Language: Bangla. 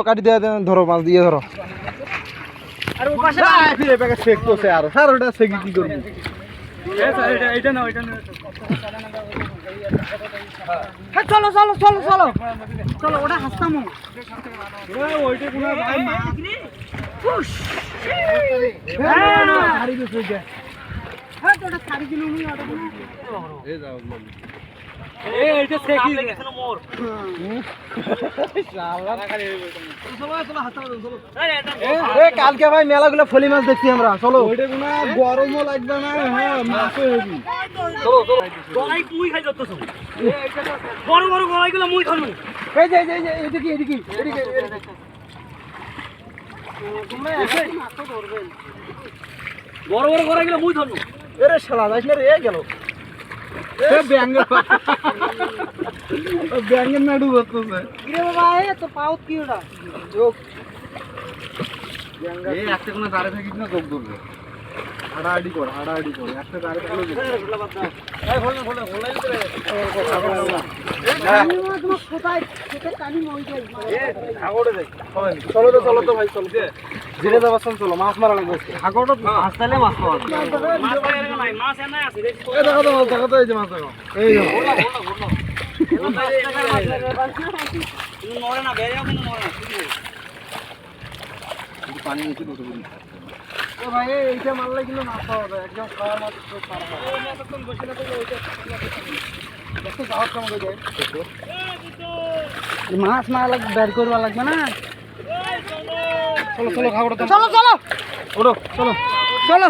কাটি দাও ধরো মাছ দিয়ে ধরো চলো চলো চলো চলো চলো ওটা হাসতাম কালকে ভাই মেলাগুলো ফলি মাছ দেখছি আমরা চলো গরমও লাগবে না বড় বড় গলাইগুলো মুই খানো বড় বড় গলাইগুলো মুই খানো এরে শালা দেখলে রে গেল ব্যাঙ্গের নাড়ু বসতেছে কিরে বাবা তো পাউত কি ওটা যোগ এই একটা কোনো দাঁড়ে থাকিস না যোগ ধরবে হাড়াহাড়ি কর একটা দাঁড়ে থাকলে চলো তো ভাই চলো ধীরে যাবার চলো মাছ মারা লাগবে হাগরটা মাছ তাহলে মাছ পাওয়া দেখা তো এই যে মাছ দেখো এই পানি নিচে ঢুকে পড়ি ভাই এইটা মারলে কিন্তু মাছ পাওয়া যায় একদম খাওয়ার মাছ মাছ মারা লাগবে বের করবা লাগবে না চলো খাবো চলো চলো চলো চলো